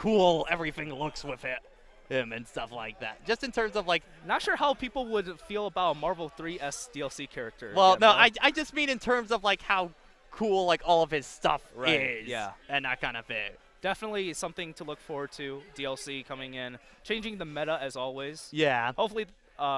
cool everything looks with him and stuff like that. Just in terms of like, Not sure how people would feel about a Marvel 3S DLC character. well, again, no, though. I just mean in terms of like how cool like all of his stuff Right, is, yeah. and that kind of thing. Definitely something to look forward to. DLC coming in, changing the meta as always. Yeah. Hopefully,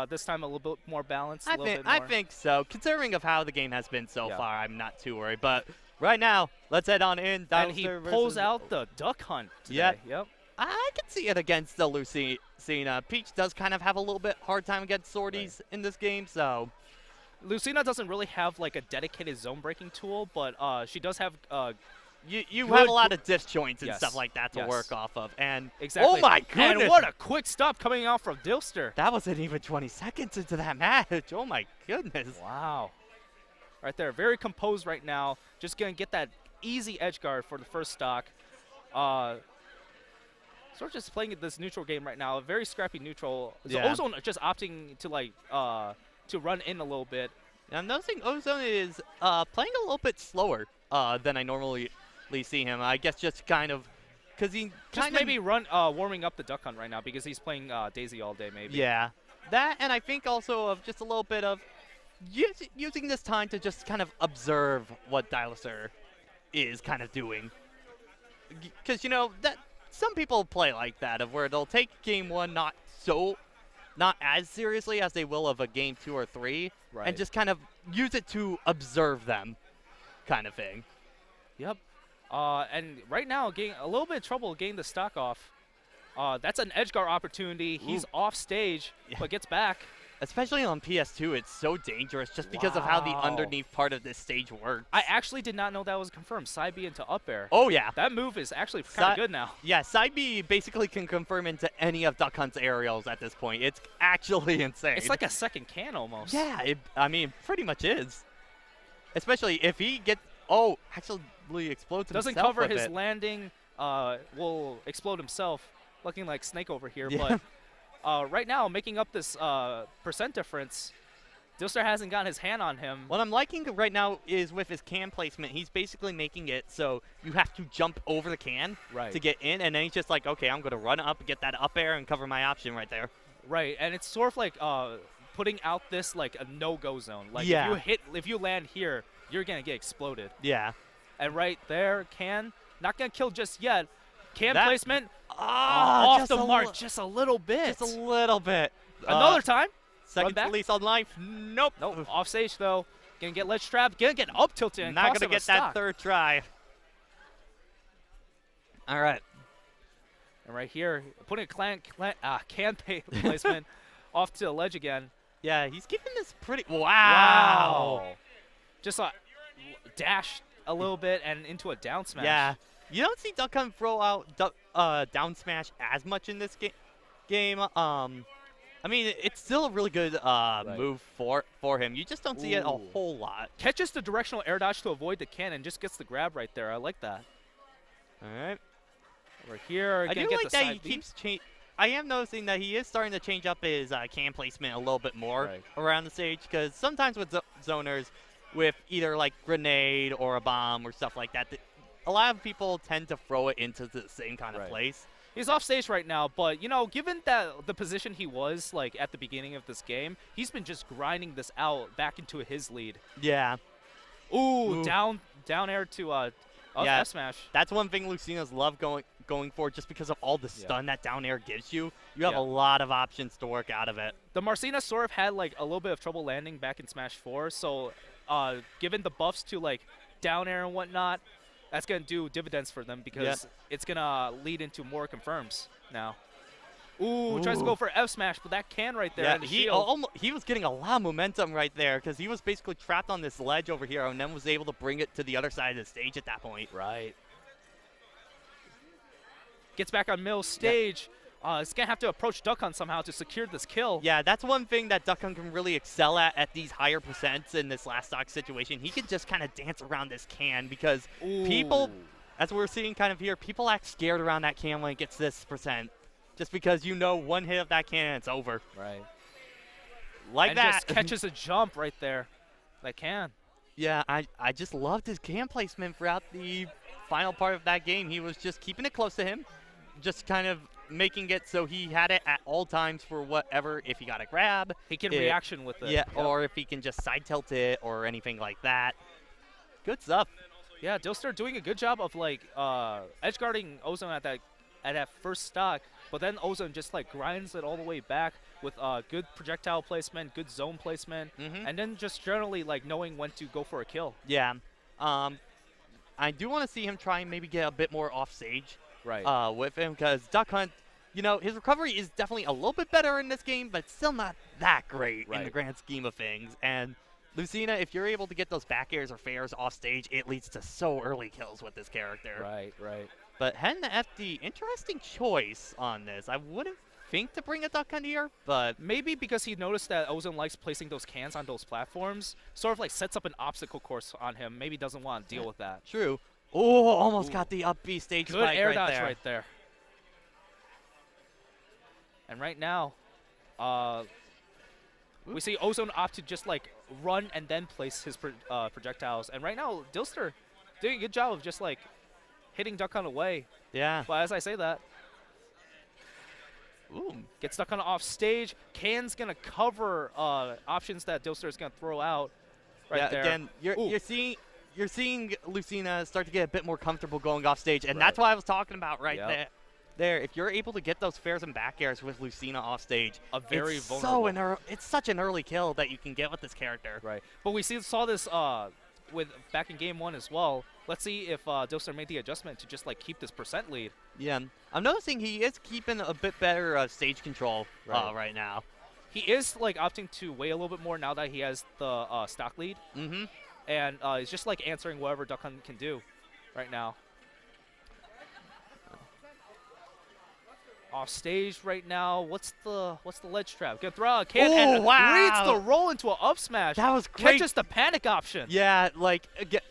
this time a little bit more balanced. I think so. Considering of how the game has been so Yeah. far, I'm not too worried. But right now, let's head on in. And he Dylster pulls versus- out the duck hunt today. Yep. Yep. I can see it against the Lucina. Peach does kind of have a little bit hard time against sorties in this game, so Lucina doesn't really have like a dedicated zone breaking tool, but she does have you good have a lot of disjoints and Yes. stuff like that to Yes. work off of. And exactly. oh my goodness, And what a quick stop coming out from Dylster. that wasn't even 20 seconds into that match. Oh my goodness. Wow. Right there, very composed right now. Just gonna get that easy edge guard for the first stock. Sort of just playing this neutral game right now. A very scrappy neutral. So Yeah. Ozone just opting to like to run in a little bit. And I'm noticing Ozone is playing a little bit slower than I normally see him. I guess just kind of because he Just kind of maybe warming up the duck hunt right now because he's playing Daisy all day maybe. yeah, that, and I think also of just a little bit of using this time to just kind of observe what Dylster is kind of doing. Because, you know, that some people play like that, of where they'll take game one not as seriously as they will of a game 2 or 3, Right. and just kind of use it to observe them kind of thing. Yep. And right now, getting a little bit of trouble getting the stock off. That's an edge guard opportunity. He's off stage, Yeah. but gets back. Especially on PS2, it's so dangerous just because of how the Wow. underneath part of this stage works. I actually did not know that was confirmed. Side B into up air. Oh, yeah. That move is actually kind of good now. Yeah, side B basically can confirm into any of Duck Hunt's aerials at this point. It's actually insane. It's like a second can almost. Yeah, I mean, pretty much is. Especially if he gets, actually explodes Doesn't himself cover with his it. landing. Will explode himself. Looking like Snake over here. Yeah. But right now, making up this percent difference, Dylster hasn't gotten his hand on him. What I'm liking right now is with his can placement, he's basically making it so you have to jump over the can Right. to get in, and then he's just like, okay, I'm going to run up, get that up air, and cover my option right there. Right, and it's sort of like putting out this like a no-go zone. Like Yeah. if you land here, you're gonna get exploded. Yeah. And right there, not gonna kill just yet. Can That- placement Ah, off just the a mark li- just a little bit. Just a little bit. Another time. Second back. release on life. Nope. Nope. Off stage though. Gonna get ledge trap. Gonna get up tilted. And Not cost going him to a get that stock. third try. All right. And right here, putting a can placement off to the ledge again. Yeah, he's keeping this pretty. Wow. Just a dash a little bit and into a down smash. Yeah. You don't see Duck Hunt throw out down smash as much in this game. I mean, it's still a really good move for him. You just don't see it a Ooh. whole lot. Catches the directional air dodge to avoid the cannon. Just gets the grab right there. I like that. All right. Over here, I gonna do get like the that side he B. keeps I am noticing that he is starting to change up his can placement a little bit more Right. around the stage, because sometimes with zoners, with either like grenade or a bomb or stuff like that, a lot of people tend to throw it into the same kind of Right. place. He's off stage right now, but you know, given that the position he was like at the beginning of this game, he's been just grinding this out back into his lead. Yeah. Ooh. down air to Yeah. F smash. That's one thing Lucina's love going for, just because of all the stun that down air gives you. You have Yeah. a lot of options to work out of it. The Marcina sort of had like a little bit of trouble landing back in Smash 4, so given the buffs to like down air and whatnot, that's gonna do dividends for them because it's gonna lead into more confirms now. Ooh, tries to go for F smash, but that can right there. Yeah, in the he shield. he was getting a lot of momentum right there, because he was basically trapped on this ledge over here and then was able to bring it to the other side of the stage at that point. Right. Gets back on Mill's stage. It's going to have to approach Duck Hunt somehow to secure this kill. Yeah, that's one thing that Duck Hunt can really excel at these higher percents in this last stock situation. He can just kind of dance around this can, because people, Ooh. as we're seeing kind of here, people act scared around that can when it gets this percent. Just because you know one hit of that can and it's over. Right. Like And that. just catches a jump right there. That can. Yeah, I just loved his can placement throughout the final part of that game. He was just keeping it close to him, just kind of making it so he had it at all times for whatever. If he got a grab, He can reaction with it. Yeah, Yep. or if he can just side tilt it or anything like that. Good stuff. Yeah, Dylster doing a good job of like edge guarding Ozone at that first stock, but then Ozone just like grinds it all the way back with good projectile placement, good zone placement, and then just generally like knowing when to go for a kill. Yeah. I do want to see him try and maybe get a bit more off stage with him, because Duck Hunt, you know, his recovery is definitely a little bit better in this game, but still not that great in the grand scheme of things. And Lucina, if you're able to get those back airs or fairs off stage, it leads to so early kills with this character. Right. But heading to FD, interesting choice on this. I wouldn't think to bring a Duck Hunt here, but maybe because he noticed that Ozone likes placing those cans on those platforms, sort of like sets up an obstacle course on him. Maybe doesn't want to deal with that. True. Oh, almost got the up B stage good spike air right dodge there. right there. And right now, we see Ozone opt to just like run and then place his projectiles. And right now, Dylster doing a good job of just like hitting Duck Hunt away. Yeah. But as I say that, gets Duck Hunt off stage. Can's gonna cover options that Dylster is gonna throw out right there. Again, you're seeing Lucina start to get a bit more comfortable going off stage, and that's what I was talking about there. If you're able to get those fairs and back airs with Lucina off stage, it's such an early kill that you can get with this character. Right. But we saw this with back in game 1 as well. Let's see if Dylster made the adjustment to just like keep this % lead. Yeah, I'm noticing he is keeping a bit better stage control right now. He is like opting to wait a little bit more now that he has the stock lead. And he's just like answering whatever Duck Hunt can do right now. Off stage right now. What's the ledge trap? Gonna throw out a can and reads the roll into an up smash. That was great. Catches the panic option. Yeah, like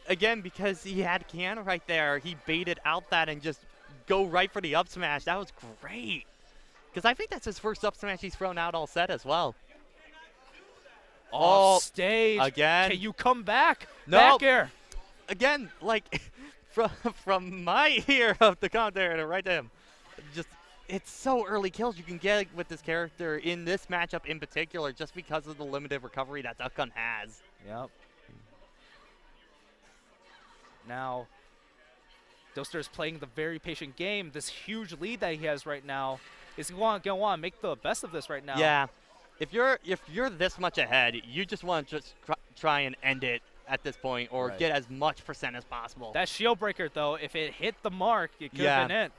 again, because he had can right there, he baited out that and just go right for the up smash. That was great. Because I think that's his first up smash he's thrown out all set as well. Off stage again. Can you come back? No. Back air. Again, like from my ear of the commentator right to him, just it's so early kills you can get with this character in this matchup in particular, just because of the limited recovery that Duck Hunt has. Yep. Now, Dylster is playing the very patient game. This huge lead that he has right now is going to go on, make the best of this right now. Yeah. If you're this much ahead, you just want to just try and end it at this point, or get as much % as possible. That shield breaker, though, if it hit the mark, it could have been it.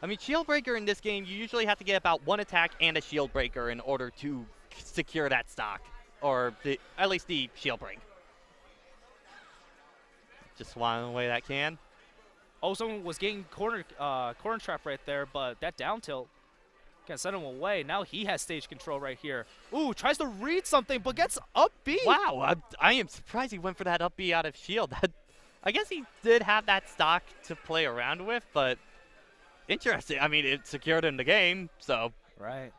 I mean, shield breaker in this game, you usually have to get about 1 attack and a shield breaker in order to secure that stock, or at least the shield break. Just swatting away that can. Ozone was getting corner trap right there, but that down tilt can send him away. Now he has stage control right here. Ooh, tries to read something, but gets up B. Wow, I am surprised he went for that up B out of shield. I guess he did have that stock to play around with, but interesting. I mean, it secured him the game, so. Right.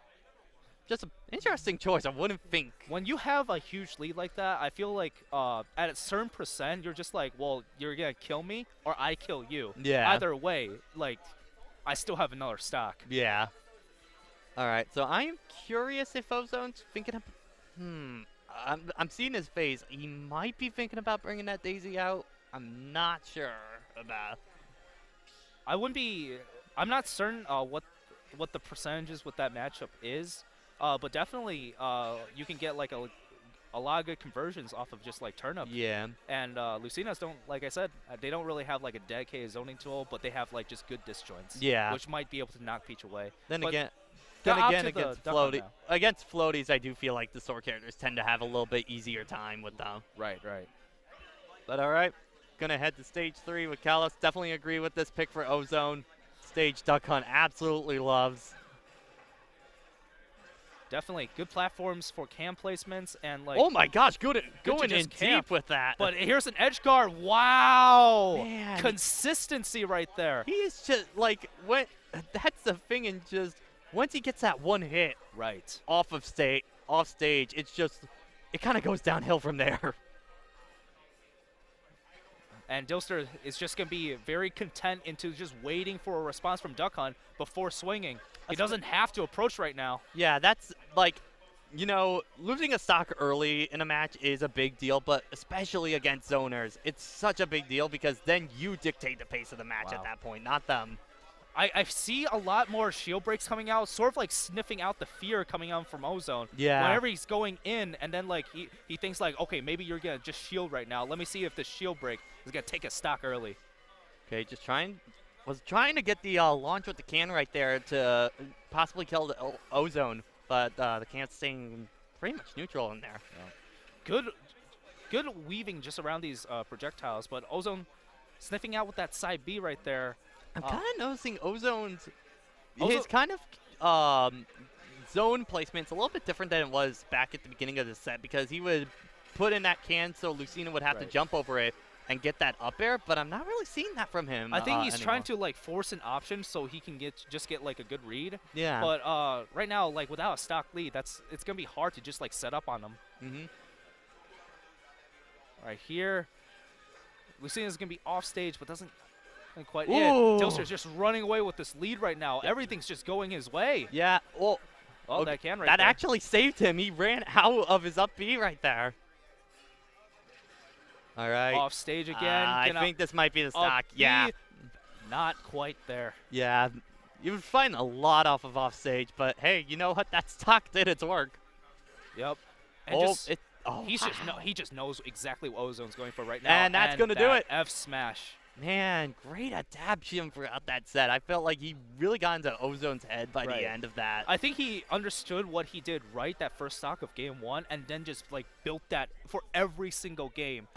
Just an interesting choice. I wouldn't think. When you have a huge lead like that, I feel like at a certain %, you're just like, well, you're going to kill me or I kill you. Yeah. Either way, like, I still have another stock. Yeah. All right, so I am curious if Ozone's thinking of. I'm seeing his face. He might be thinking about bringing that Daisy out. I'm not sure about. I'm not certain what the percentages with that matchup is, but definitely you can get like a lot of good conversions off of just like turnip. Yeah. And Lucinas don't, like I said, they don't really have like a dedicated zoning tool, but they have like just good disjoints. Yeah. Which might be able to knock Peach away. Then again against floaties, I do feel like the sword characters tend to have a little bit easier time with them. Right. But all right, gonna head to stage 3 with Kalos. Definitely agree with this pick for Ozone. Stage Duck Hunt absolutely loves. Definitely good platforms for cam placements and like. Oh my gosh, going in camp deep with that. But here's an edge guard. Wow, man, consistency right there. He is just like that's the thing, and just once he gets that one hit off stage, it's just it kind of goes downhill from there. And Dylster is just going to be very content into just waiting for a response from Duck Hunt before swinging. He doesn't have to approach right now. Yeah, that's like, you know, losing a stock early in a match is a big deal, but especially against zoners, it's such a big deal because then you dictate the pace of the match at that point, not them. I see a lot more shield breaks coming out, sort of like sniffing out the fear coming out from Ozone. Yeah. Whenever he's going in, and then like he thinks like, okay, maybe you're gonna just shield right now. Let me see if this shield break is gonna take a stock early. Okay, was trying to get the launch with the can right there to possibly kill the Ozone, but the can's staying pretty much neutral in there. Yeah. Good weaving just around these projectiles, but Ozone sniffing out with that side B right there. I'm kind of noticing Ozone's his kind of zone placement's a little bit different than it was back at the beginning of the set because he would put in that can so Lucina would have to jump over it and get that up air, but I'm not really seeing that from him. I think he's anymore. trying to like force an option so he can just get like a good read. Yeah. But right now, like without a stock lead, it's gonna be hard to just like set up on them. Right here, Lucina's gonna be off stage, but doesn't quite. Ooh. Yeah, Dylster's just running away with this lead right now. Everything's just going his way. Yeah. Well. Oh, that can right that there. actually saved him. He ran out of his up B right there. All right. Off stage again. I think this might be the stock. Yeah. Not quite there. Yeah. You would find a lot off of off stage, but hey, you know what? That stock did its work. Yep. And he just knows exactly what Ozone's going for right now. And that's going to do it. F smash. Man, great adaptation throughout that set. I felt like he really got into Ozone's head by the end of that. I think he understood what he did right that first stock of game 1 and then just like built that for every single game.